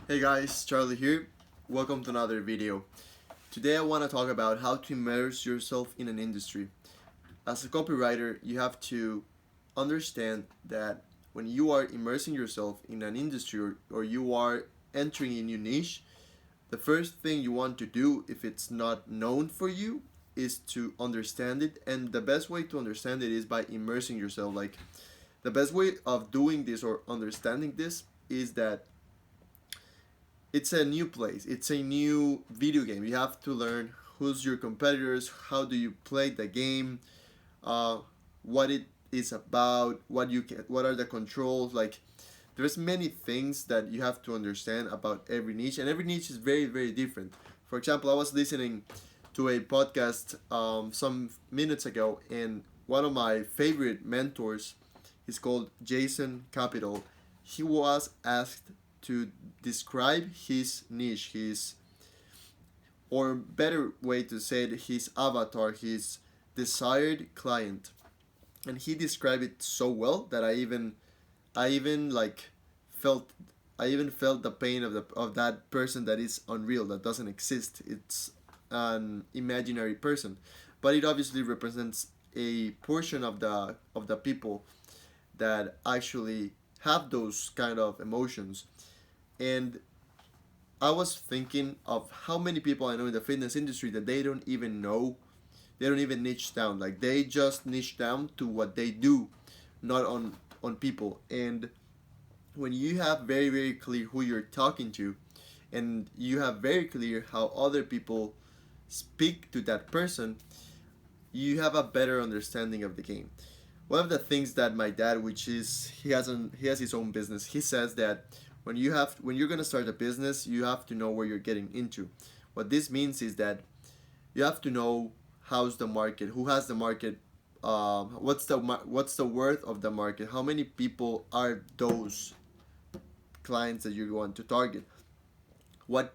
Hey guys, Charlie here. Welcome to another video. Today I want to talk about how to immerse yourself in an industry. As a copywriter, you have to understand that when you are immersing yourself in an industry or you are entering a new niche, the first thing you want to do if it's not known for you is to understand it, and the best way to understand it is by immersing yourself. Like the best way of doing this or understanding this is that it's a new place. It's a new video game. You have to learn who's your competitors, how do you play the game, uh, what it is about, what are the controls. Like there's many things that you have to understand about every niche, and every niche is very very different. For example, I was listening to a podcast some minutes ago, and one of my favorite mentors is called Jason Capital. He was asked to describe his niche, his, or better way to say it, his avatar, his desired client, and he described it so well that I even like felt I even felt the pain of that person that is unreal, that doesn't exist. It's an imaginary person, but it obviously represents a portion of the people that actually have those kind of emotions. And I was thinking of how many people I know in the fitness industry that they don't even know, they don't even niche down. Like they just niche down to what they do, not on people. And when you have very very clear who you're talking to, and you have very clear how other people speak to that person, you have a better understanding of the game. One of the things that my dad, which is he has his own business, he says that when you're gonna start a business, you have to know where you're getting into. What this means is that you have to know how's the market, who has the market, what's the worth of the market, how many people are those clients that you want to target, what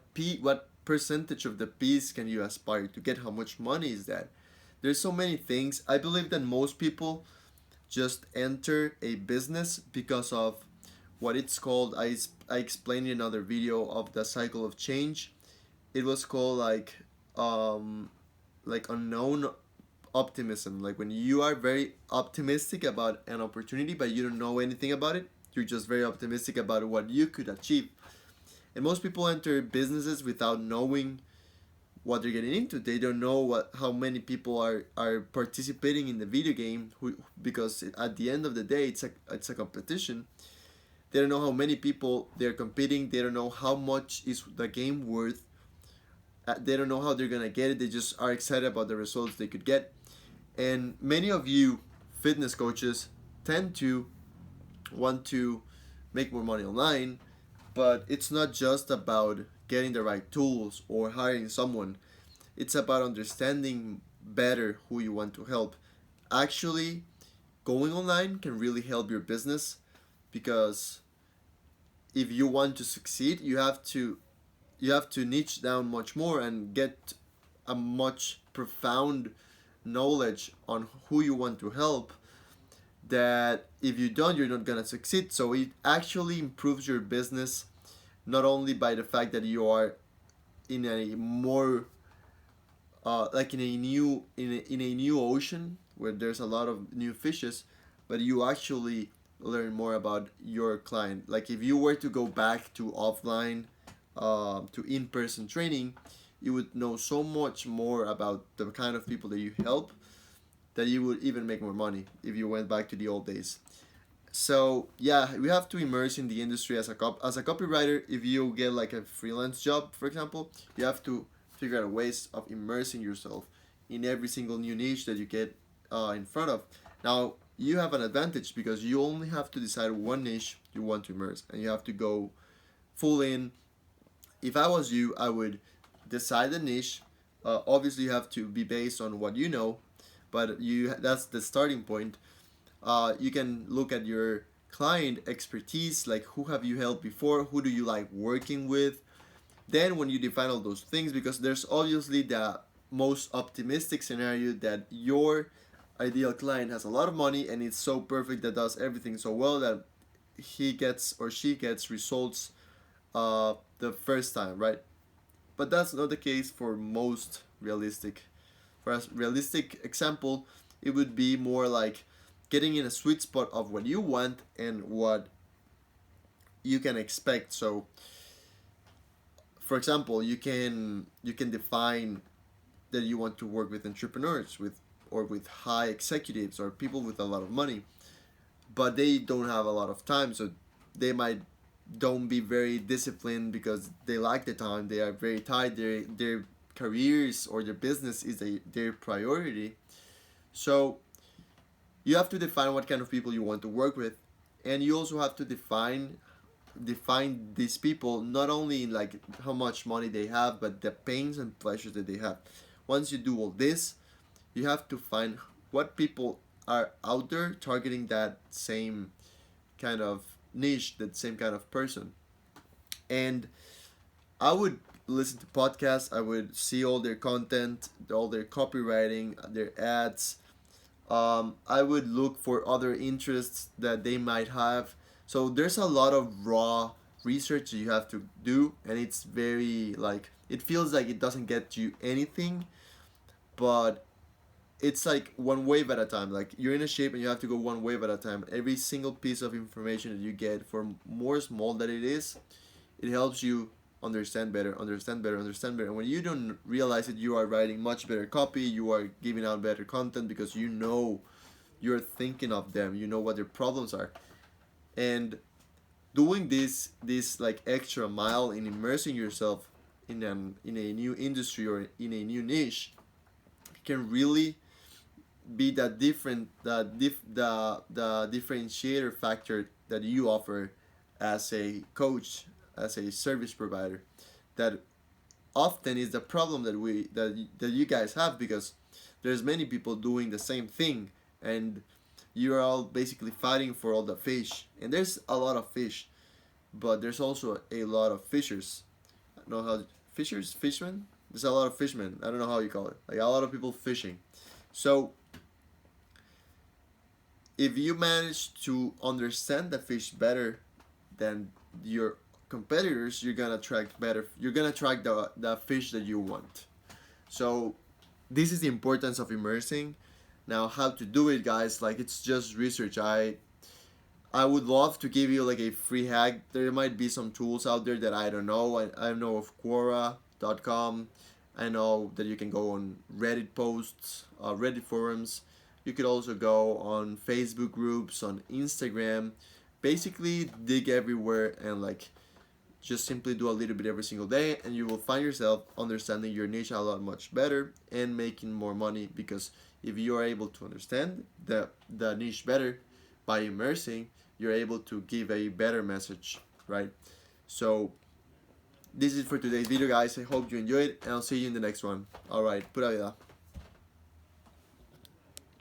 percentage of the piece can you aspire to get, how much money is that. There's so many things. I believe that most people just enter a business because of what it's called. I explained in another video of the cycle of change. It was called like unknown optimism. Like when you are very optimistic about an opportunity but you don't know anything about it, you're just very optimistic about what you could achieve. And most people enter businesses without knowing what they're getting into. They don't know how many people are participating in the video game, because at the end of the day it's a competition. They don't know how many people they're competing. They don't know how much is the game worth. They don't know how they're gonna get it. They just are excited about the results they could get. And many of you fitness coaches tend to want to make more money online, but it's not just about getting the right tools or hiring someone. It's about understanding better who you want to help. Actually, going online can really help your business, because if you want to succeed, you have to niche down much more and get a much profound knowledge on who you want to help, that if you don't, you're not gonna succeed. So it actually improves your business, not only by the fact that you are in a more like in a new ocean where there's a lot of new fishes, but you actually learn more about your client. Like if you were to go back to offline, to in-person training, you would know so much more about the kind of people that you help, that you would even make more money if you went back to the old days. So yeah, we have to immerse in the industry as as a copywriter. If you get like a freelance job, for example, you have to figure out ways of immersing yourself in every single new niche that you get in front of. Now you have an advantage because you only have to decide one niche you want to immerse, and you have to go full in. If I was you, I would decide the niche. Obviously, you have to be based on what you know, but you that's the starting point. You can look at your client expertise, like who have you helped before, who do you like working with. Then when you define all those things, because there's obviously the most optimistic scenario that your ideal client has a lot of money and it's so perfect, that does everything so well that he gets or she gets results the first time, right? But that's not the case for most realistic. For a realistic example, it would be more like getting in a sweet spot of what you want and what you can expect. So, for example, you can define that you want to work with entrepreneurs, with or with high executives or people with a lot of money, but they don't have a lot of time, so they might don't be very disciplined because they like the time. They are very tight. Their careers or their business is their priority. So you have to define what kind of people you want to work with, and you also have to define these people not only in like how much money they have, but the pains and pleasures that they have. Once you do all this, you have to find what people are out there targeting that same kind of niche, that same kind of person. And I would listen to podcasts, I would see all their content, all their copywriting, their ads. I would look for other interests that they might have. So there's a lot of raw research that you have to do, and it's very like it feels like it doesn't get you anything, but it's like one wave at a time. Like you're in a shape and you have to go one wave at a time. Every single piece of information that you get, for more small that it is, it helps you understand better, understand better, understand better. And when you don't realize it, you are writing much better copy, you are giving out better content because you know you're thinking of them, you know what their problems are. And doing this like extra mile in immersing yourself in a new industry or in a new niche can really be that different the differentiator factor that you offer as a coach, as a service provider, that often is the problem that you guys have, because there's many people doing the same thing, and you're all basically fighting for all the fish, and there's a lot of fish, but there's also a lot of fishers. I don't know how fishers, fishmen, there's a lot of fishmen, I don't know how you call it, like a lot of people fishing. So if you manage to understand the fish better than your competitors, you're gonna attract better. You're gonna attract the fish that you want. So this is the importance of immersing. Now, how to do it, guys? Like it's just research. I would love to give you like a free hack. There might be some tools out there that I don't know. I know of Quora.com. I know that you can go on Reddit posts, Reddit forums. You could also go on Facebook groups, on Instagram. Basically, dig everywhere and like just simply do a little bit every single day, and you will find yourself understanding your niche a lot much better and making more money, because if you are able to understand the niche better by immersing, you're able to give a better message, right? So this is for today's video, guys. I hope you enjoyed, and I'll see you in the next one. All right, pura vida.